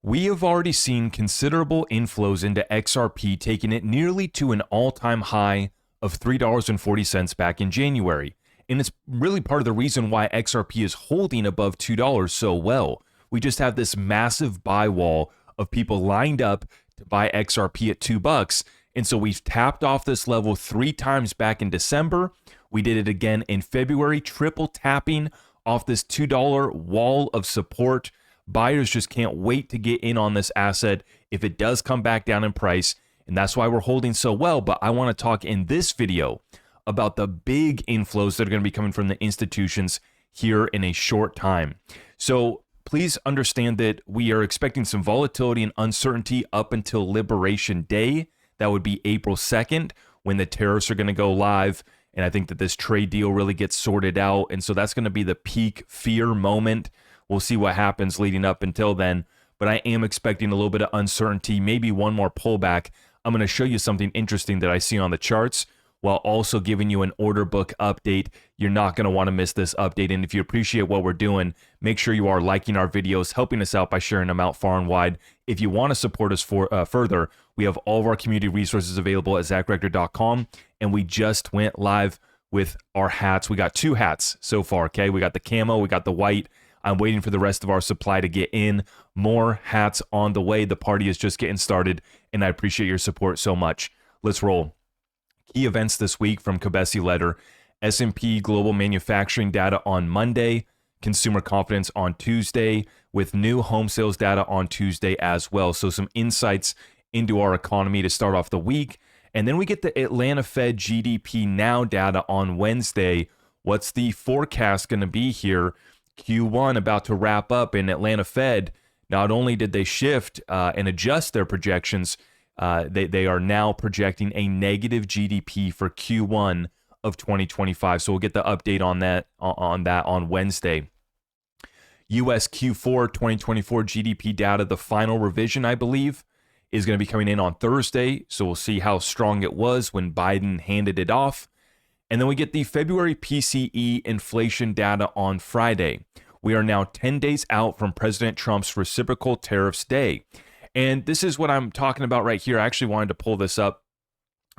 We have already seen considerable inflows into XRP, taking it nearly to an all-time high of $3.40 back in January. And it's really part of the reason why XRP is holding above $2 so well. We just have this massive buy wall of people lined up to buy XRP at $2. And so we've tapped off this level 3 times back in December. We did it again in February, triple tapping off this $2 wall of support. Buyers just can't wait to get in on this asset if it does come back down in price, and that's why we're holding so well. But I want to talk in this video about the big inflows that are going to be coming from the institutions here in a short time. So please understand that we are expecting some volatility and uncertainty up until Liberation Day. That would be April 2nd, when the tariffs are going to go live. And I think that this trade deal really gets sorted out. And so that's going to be the peak fear moment. We'll see what happens leading up until then, but I am expecting a little bit of uncertainty, maybe one more pullback. I'm going to show you something interesting that I see on the charts while also giving you an order book update. You're not going to want to miss this update, and if you appreciate what we're doing, make sure you are liking our videos, helping us out by sharing them out far and wide. If you want to support us further, we have all of our community resources available at zachrector.com, and we just went live with our hats. We got 2 hats so far, okay? We got the camo, we got the white. I'm waiting for the rest of our supply to get in. More hats on the way. The party is just getting started, and I appreciate your support so much. Let's roll. Key events this week from Kabesi Letter: S&P Global Manufacturing data on Monday, consumer confidence on Tuesday, with new home sales data on Tuesday as well. So some insights into our economy to start off the week. And then we get the Atlanta Fed GDP Now data on Wednesday. What's the forecast going to be here? Q1 about to wrap up, in Atlanta Fed, not only did they shift and adjust their projections, they are now projecting a negative GDP for Q1 of 2025. So we'll get the update on that on Wednesday. US Q4 2024 GDP data, the final revision, I believe, is going to be coming in on Thursday. So we'll see how strong it was when Biden handed it off. And then we get the February PCE inflation data on Friday. We are now 10 days out from President Trump's reciprocal tariffs day. And this is what I'm talking about right here. I actually wanted to pull this up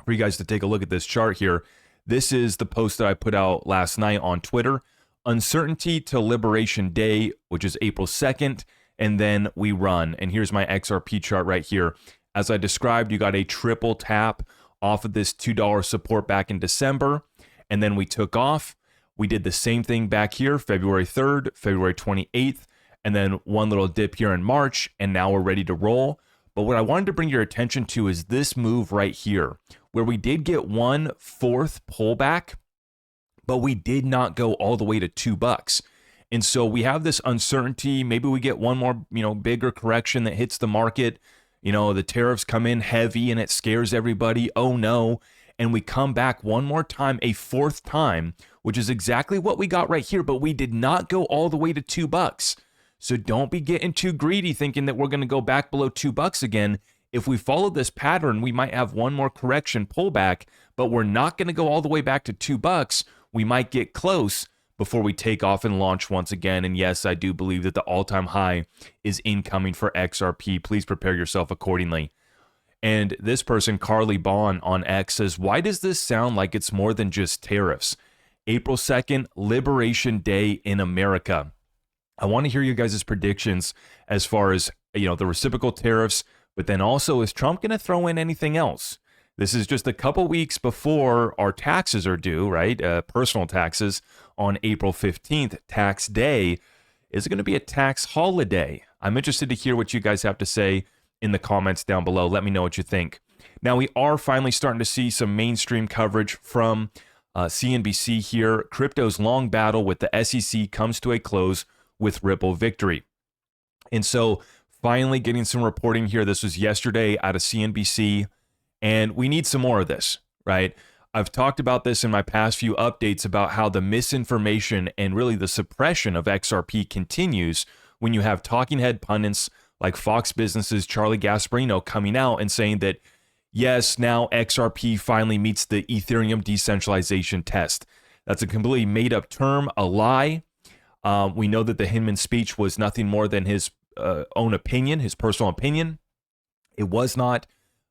for you guys to take a look at this chart here. This is the post that I put out last night on Twitter. Uncertainty to Liberation Day, which is April 2nd, and then we run. And here's my XRP chart right here. As I described, you got a triple tap off of this $2 support back in December. And then we took off. We did the same thing back here, February 3rd, February 28th, and then one little dip here in March, and now we're ready to roll. But what I wanted to bring your attention to is this move right here, where we did get 1/4 pullback, but we did not go all the way to $2. And so we have this uncertainty. Maybe we get one more, bigger correction that hits the market. The tariffs come in heavy and it scares everybody. Oh no. And we come back one more time, a 4th time, which is exactly what we got right here, but we did not go all the way to $2. So don't be getting too greedy thinking that we're going to go back below $2 again. If we follow this pattern, we might have one more correction pullback, but we're not going to go all the way back to $2. We might get close before we take off and launch once again. And yes, I do believe that the all-time high is incoming for XRP. Please prepare yourself accordingly. And this person, Carly Bond on X, says, why does this sound like it's more than just tariffs? April 2nd, Liberation Day in America. I want to hear you guys' predictions as far as, the reciprocal tariffs, but then also, is Trump going to throw in anything else? This is just a couple weeks before our taxes are due, right? Personal taxes on April 15th, tax day. Is it going to be a tax holiday? I'm interested to hear what you guys have to say in the comments down below. Let me know what you think. Now, we are finally starting to see some mainstream coverage from CNBC here. Crypto's long battle with the SEC comes to a close with Ripple victory. And so finally getting some reporting here. This was yesterday out of CNBC, and we need some more of this, right? I've talked about this in my past few updates about how the misinformation and really the suppression of XRP continues when you have talking head pundits like Fox Business's Charlie Gasparino coming out and saying that, yes, now XRP finally meets the Ethereum decentralization test. That's a completely made up term, a lie. We know that the Hinman speech was nothing more than his own opinion, his personal opinion. It was not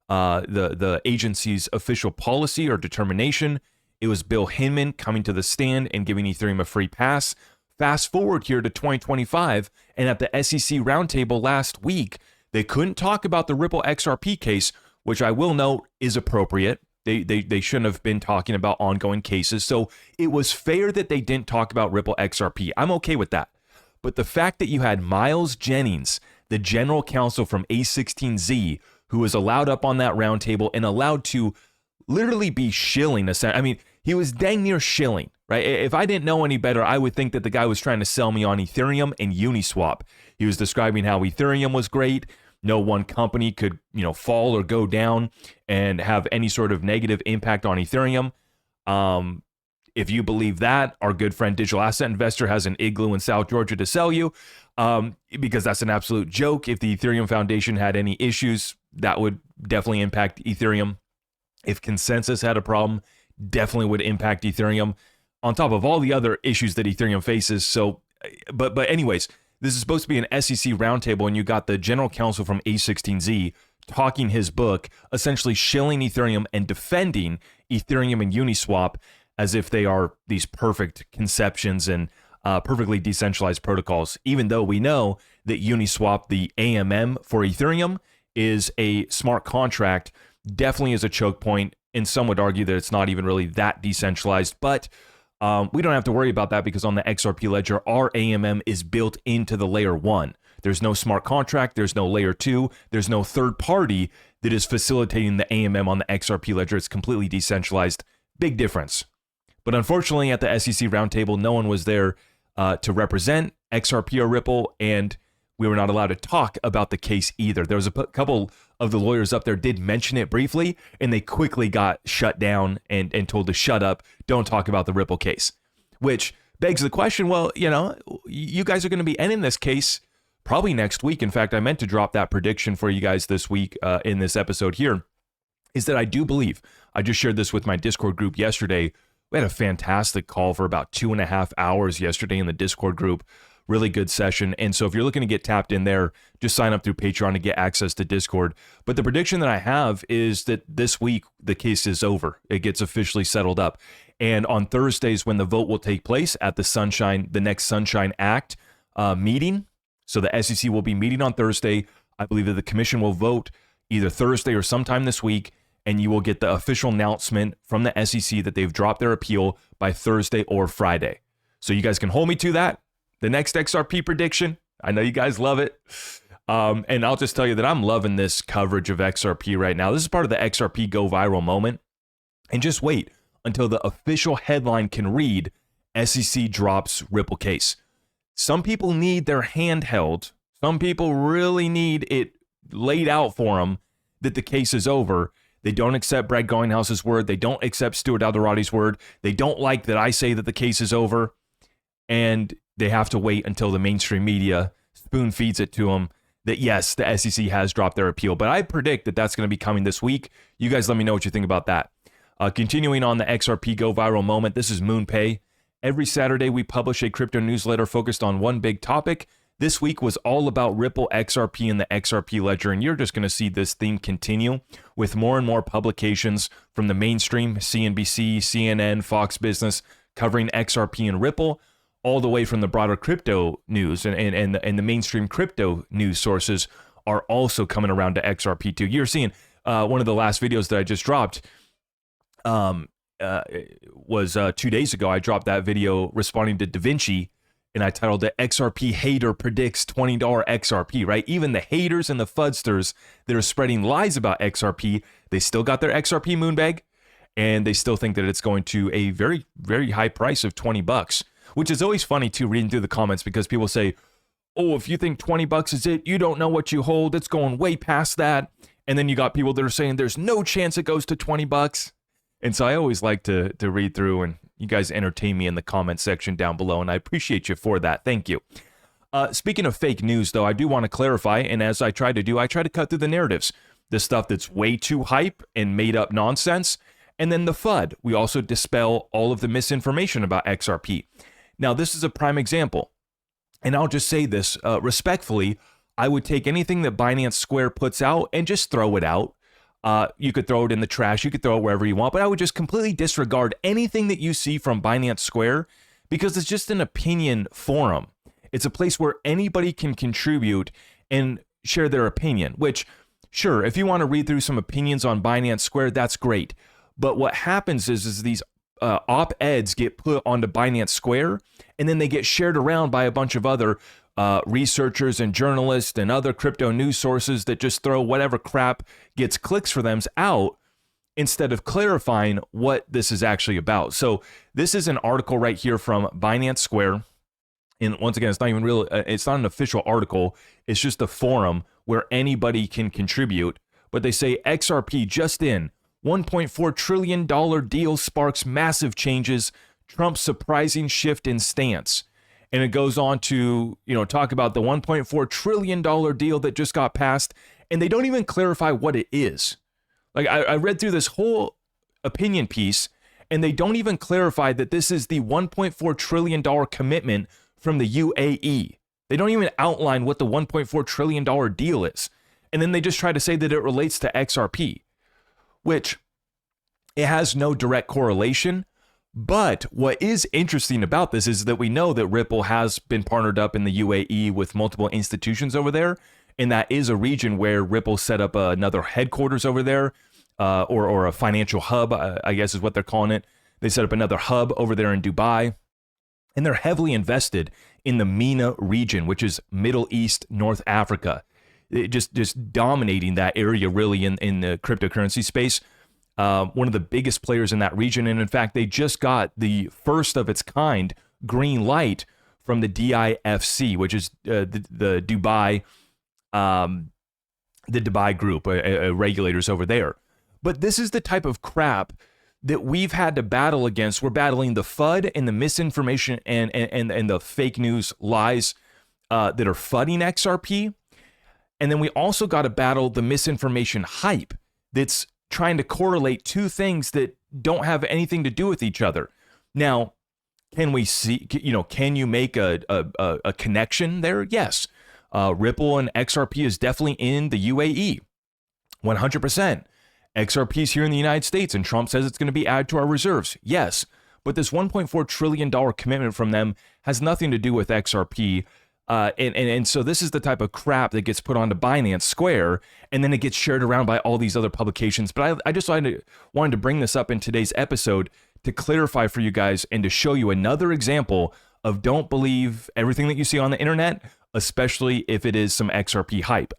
the agency's official policy or determination. It was Bill Hinman coming to the stand and giving Ethereum a free pass. Fast forward here to 2025, and at the SEC roundtable last week, they couldn't talk about the Ripple XRP case, which I will note is appropriate. They shouldn't have been talking about ongoing cases. So it was fair that they didn't talk about Ripple XRP. I'm okay with that. But the fact that you had Miles Jennings, the general counsel from A16Z, who was allowed up on that roundtable and allowed to literally be shilling. I mean, he was dang near shilling, right? If I didn't know any better, I would think that the guy was trying to sell me on Ethereum and Uniswap. He was describing how Ethereum was great. No one company could, fall or go down and have any sort of negative impact on Ethereum. If you believe that, our good friend Digital Asset Investor has an igloo in South Georgia to sell you, because that's an absolute joke. If the Ethereum Foundation had any issues, that would definitely impact Ethereum. If Consensus had a problem, definitely would impact Ethereum, on top of all the other issues that Ethereum faces. So, but anyways, this is supposed to be an SEC roundtable, and you got the general counsel from A16Z talking his book, essentially shilling Ethereum and defending Ethereum and Uniswap as if they are these perfect conceptions and perfectly decentralized protocols, even though we know that Uniswap, the AMM for Ethereum, is a smart contract, definitely is a choke point, and some would argue that it's not even really that decentralized, but we don't have to worry about that because on the XRP ledger, our AMM is built into the layer 1. There's no smart contract, there's no layer 2, there's no third party that is facilitating the AMM on the XRP ledger. It's completely decentralized. Big difference. But unfortunately, at the SEC roundtable, no one was there to represent XRP or Ripple, and we were not allowed to talk about the case either. There was a couple of the lawyers up there did mention it briefly, and they quickly got shut down and told to shut up, don't talk about the Ripple case, which begs the question, well, you guys are going to be ending this case probably next week. In fact, I meant to drop that prediction for you guys this week in this episode here, is that I do believe, I just shared this with my Discord group yesterday. We had a fantastic call for about 2.5 hours yesterday in the Discord group. Really good session. And so if you're looking to get tapped in there, just sign up through Patreon to get access to Discord. But the prediction that I have is that this week, the case is over. It gets officially settled up. And on Thursdays, when the vote will take place at the next Sunshine Act meeting, so the SEC will be meeting on Thursday. I believe that the commission will vote either Thursday or sometime this week, and you will get the official announcement from the SEC that they've dropped their appeal by Thursday or Friday. So you guys can hold me to that. The next XRP prediction, I know you guys love it. And I'll just tell you that I'm loving this coverage of XRP right now. This is part of the XRP go viral moment. And just wait until the official headline can read, SEC drops Ripple case. Some people need their hand held. Some people really need it laid out for them that the case is over. They don't accept Brad Garlinghouse's word. They don't accept Stuart Alderoty's word. They don't like that I say that the case is over. And they have to wait until the mainstream media spoon feeds it to them that, yes, the SEC has dropped their appeal. But I predict that that's going to be coming this week. You guys let me know what you think about that. Continuing on the XRP go viral moment, this is MoonPay. Every Saturday, we publish a crypto newsletter focused on one big topic. This week was all about Ripple, XRP, and the XRP ledger, and you're just going to see this theme continue with more and more publications from the mainstream, CNBC, CNN, Fox Business, covering XRP and Ripple, all the way from the broader crypto news and the mainstream crypto news sources are also coming around to XRP too. You're seeing one of the last videos that I just dropped was 2 days ago. I dropped that video responding to Da Vinci, and I titled it XRP Hater Predicts $20 XRP, right? Even the haters and the fudsters that are spreading lies about XRP, they still got their XRP moonbag, and they still think that it's going to a very, very high price of $20. Which is always funny too, reading through the comments, because people say, oh, if you think $20 is it, you don't know what you hold. It's going way past that. And then you got people that are saying there's no chance it goes to $20. And so I always like to read through, and you guys entertain me in the comment section down below, and I appreciate you for that. Thank you. Speaking of fake news, though, I do want to clarify, and as I try to do, I try to cut through the narratives, the stuff that's way too hype and made up nonsense, and then the FUD. We also dispel all of the misinformation about XRP. Now, this is a prime example, and I'll just say this respectfully. I would take anything that Binance Square puts out and just throw it out. You could throw it in the trash. You could throw it wherever you want, but I would just completely disregard anything that you see from Binance Square because it's just an opinion forum. It's a place where anybody can contribute and share their opinion, which, sure, if you want to read through some opinions on Binance Square, that's great. But what happens is these op-eds get put onto Binance Square, and then they get shared around by a bunch of other researchers and journalists and other crypto news sources that just throw whatever crap gets clicks for them out instead of clarifying what this is actually about. So this is an article right here from Binance Square. And once again, it's not even real. It's not an official article. It's just a forum where anybody can contribute. But they say XRP just in. $1.4 trillion deal sparks massive changes. Trump's surprising shift in stance. And it goes on to, talk about the $1.4 trillion deal that just got passed. And they don't even clarify what it is. Like I read through this whole opinion piece, and they don't even clarify that this is the $1.4 trillion commitment from the UAE. They don't even outline what the $1.4 trillion deal is. And then they just try to say that it relates to XRP, which it has no direct correlation. But what is interesting about this is that we know that Ripple has been partnered up in the UAE with multiple institutions over there. And that is a region where Ripple set up another headquarters over there, or a financial hub, I guess is what they're calling it. They set up another hub over there in Dubai. And they're heavily invested in the MENA region, which is Middle East, North Africa. Just dominating that area really in the cryptocurrency space. One of the biggest players in that region. And in fact, they just got the first of its kind green light from the DIFC, which is the Dubai group, regulators over there. But this is the type of crap that we've had to battle against. We're battling the FUD and the misinformation and the fake news lies that are FUDding XRP. And then we also got to battle the misinformation hype that's trying to correlate two things that don't have anything to do with each other. Now, can we see, can you make a connection there? Yes. Ripple and XRP is definitely in the UAE, 100%. XRP is here in the United States, and Trump says it's going to be added to our reserves. Yes, but this $1.4 trillion commitment from them has nothing to do with XRP. And so this is the type of crap that gets put onto Binance Square, and then it gets shared around by all these other publications. But I just wanted to bring this up in today's episode to clarify for you guys and to show you another example of don't believe everything that you see on the internet, especially if it is some XRP hype.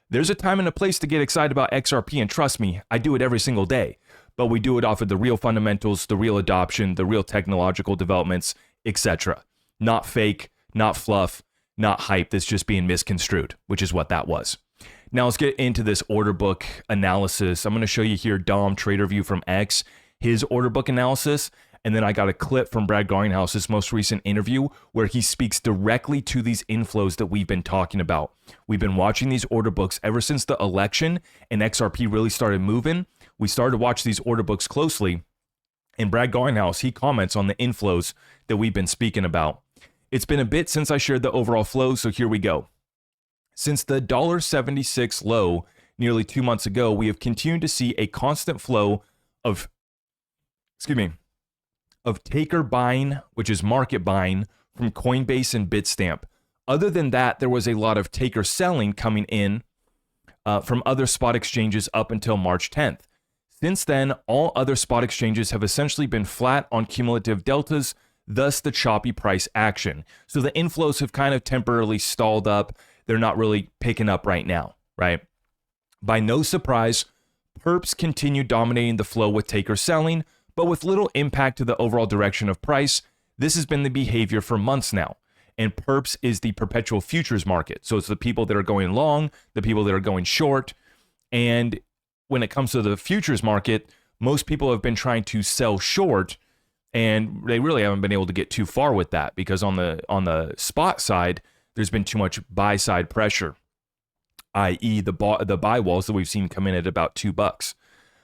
There's a time and a place to get excited about XRP, and trust me, I do it every single day. But we do it off of the real fundamentals, the real adoption, the real technological developments, etc. Not fake, not fluff, not hype that's just being misconstrued, which is what that was. Now let's get into this order book analysis. I'm going to show you here Dom TraderView from X, his order book analysis. And then I got a clip from Brad Garlinghouse's most recent interview where he speaks directly to these inflows that we've been talking about. We've been watching these order books ever since the election and XRP really started moving. We started to watch these order books closely. And Brad Garlinghouse, he comments on the inflows that we've been speaking about. It's been a bit since I shared the overall flow, so here we go. Since the $1.76 low nearly 2 months ago, we have continued to see a constant flow of taker buying, which is market buying, from Coinbase and Bitstamp. Other than that, there was a lot of taker selling coming in from other spot exchanges up until March 10th. Since then, all other spot exchanges have essentially been flat on cumulative deltas, thus the choppy price action. So the inflows have kind of temporarily stalled up. They're not really picking up right now, right? By no surprise, perps continue dominating the flow with taker selling, but with little impact to the overall direction of price. This has been the behavior for months now. And perps is the perpetual futures market. So it's the people that are going long, the people that are going short. And when it comes to the futures market, most people have been trying to sell short, and they really haven't been able to get too far with that because on the spot side, there's been too much buy side pressure, i.e. the buy walls that we've seen come in at about $2.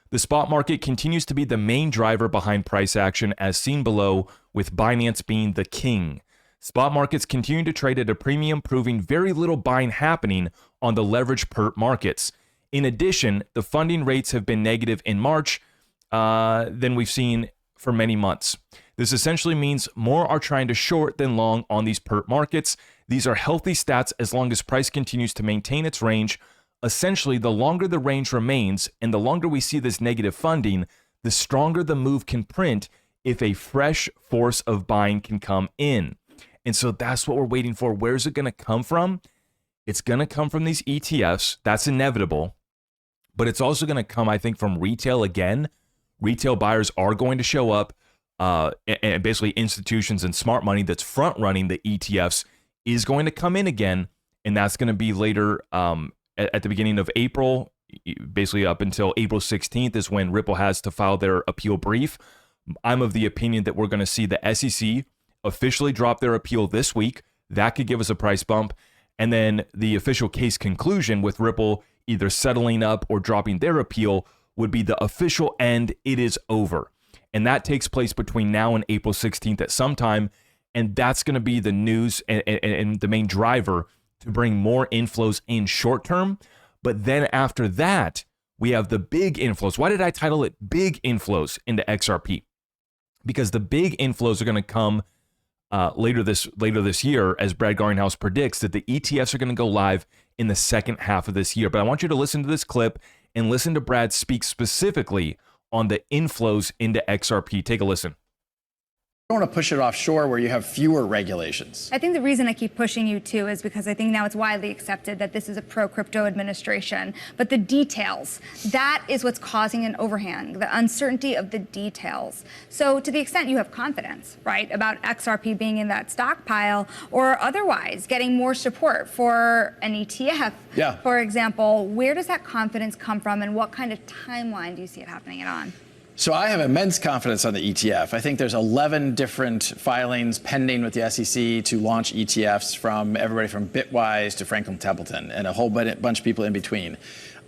The spot market continues to be the main driver behind price action as seen below, with Binance being the king. Spot markets continue to trade at a premium, proving very little buying happening on the leveraged perp markets. In addition, the funding rates have been negative in March than we've seen for many months. This essentially means more are trying to short than long on these perp markets. These are healthy stats as long as price continues to maintain its range. Essentially, the longer the range remains and the longer we see this negative funding, the stronger the move can print if a fresh force of buying can come in. And so that's what we're waiting for. Where's it going to come from? It's going to come from these ETFs. That's inevitable. But it's also going to come, I think, from retail again. Retail buyers are going to show up. And basically institutions and smart money that's front running the ETFs is going to come in again. And that's going to be later at the beginning of April, basically up until April 16th is when Ripple has to file their appeal brief. I'm of the opinion that we're going to see the SEC officially drop their appeal this week. That could give us a price bump. And then the official case conclusion with Ripple either settling up or dropping their appeal would be the official end. It is over. And that takes place between now and April 16th at some time. And that's going to be the news and the main driver to bring more inflows in short term. But then after that, we have the big inflows. Why did I title it Big Inflows into XRP? Because the big inflows are going to come later this year, as Brad Garlinghouse predicts that the ETFs are going to go live in the second half of this year. But I want you to listen to this clip and listen to Brad speak specifically on the inflows into XRP. Take a listen. I don't want to push it offshore where you have fewer regulations. I think the reason I keep pushing you too is because I think now it's widely accepted that this is a pro-crypto administration. But the details, that is what's causing an overhang, the uncertainty of the details. So to the extent you have confidence, right, about XRP being in that stockpile or otherwise getting more support for an ETF, for example, where does that confidence come from and what kind of timeline do you see it happening on? So I have immense confidence on the ETF. I think there's 11 different filings pending with the SEC to launch ETFs, from everybody from Bitwise to Franklin Templeton and a whole bunch of people in between.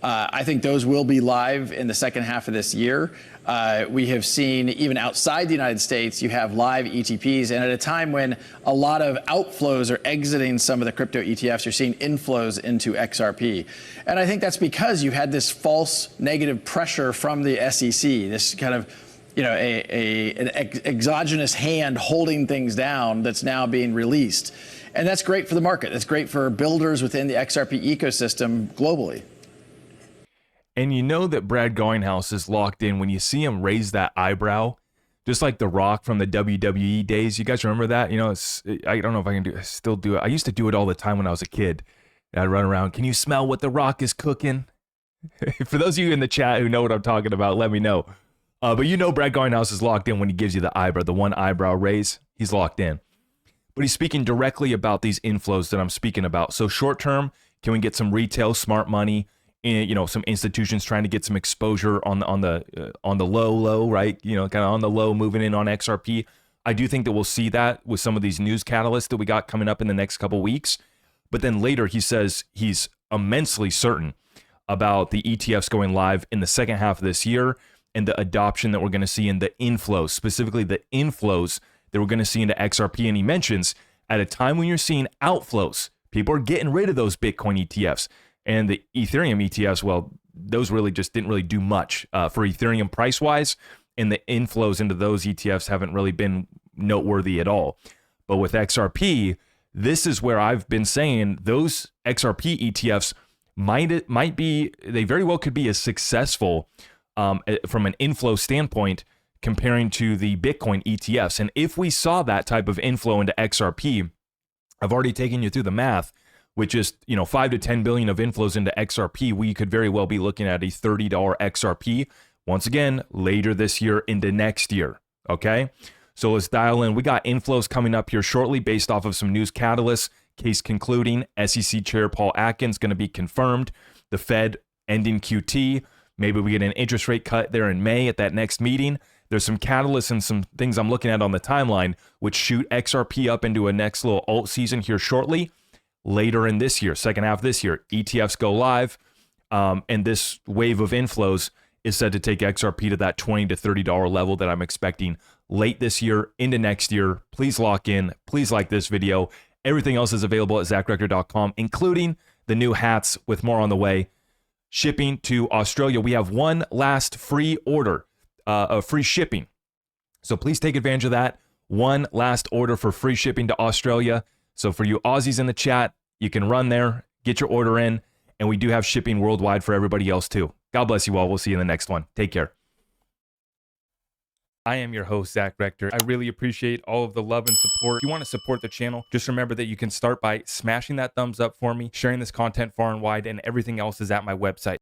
I think those will be live in the second half of this year. We have seen, even outside the United States, you have live ETPs. And at a time when a lot of outflows are exiting some of the crypto ETFs, you're seeing inflows into XRP. And I think that's because you had this false negative pressure from the SEC, this kind of, an exogenous hand holding things down that's now being released. And that's great for the market. That's great for builders within the XRP ecosystem globally. And you know that Brad Garlinghouse is locked in when you see him raise that eyebrow, just like The Rock from the WWE days. You guys remember that? I don't know if I can still do it. I used to do it all the time when I was a kid. I'd run around. Can you smell what The Rock is cooking? For those of you in the chat who know what I'm talking about, let me know. But Brad Garlinghouse is locked in when he gives you the eyebrow, the one eyebrow raise. He's locked in. But he's speaking directly about these inflows that I'm speaking about. So short term, can we get some retail smart money? Some institutions trying to get some exposure on the low, right? Kind of on the low, moving in on XRP. I do think that we'll see that with some of these news catalysts that we got coming up in the next couple weeks. But then later he says he's immensely certain about the ETFs going live in the second half of this year and the adoption that we're going to see in the inflows, specifically the inflows that we're going to see into XRP. And he mentions at a time when you're seeing outflows, people are getting rid of those Bitcoin ETFs. And the Ethereum ETFs, well, those really just didn't really do much for Ethereum price-wise, and the inflows into those ETFs haven't really been noteworthy at all. But with XRP, this is where I've been saying those XRP ETFs they very well could be as successful from an inflow standpoint comparing to the Bitcoin ETFs. And if we saw that type of inflow into XRP, I've already taken you through the math, which is 5 to 10 billion of inflows into XRP, we could very well be looking at a $30 XRP once again later this year into next year. Okay, so let's dial in. We got inflows coming up here shortly based off of some news catalysts. Case concluding, SEC Chair Paul Atkins going to be confirmed. The Fed ending QT. Maybe we get an interest rate cut there in May at that next meeting. There's some catalysts and some things I'm looking at on the timeline which shoot XRP up into a next little alt season here shortly. Later in this year, second half of this year, ETFs go live, and this wave of inflows is said to take XRP to that $20 to $30 level that I'm expecting late this year into next year. Please lock in. Please like this video. Everything else is available at zachrector.com, including the new hats with more on the way. Shipping to Australia. We have one last free order of free shipping. So please take advantage of that. One last order for free shipping to Australia. So for you Aussies in the chat, you can run there, get your order in, and we do have shipping worldwide for everybody else too. God bless you all. We'll see you in the next one. Take care. I am your host, Zach Rector. I really appreciate all of the love and support. If you want to support the channel, just remember that you can start by smashing that thumbs up for me, sharing this content far and wide, and everything else is at my website.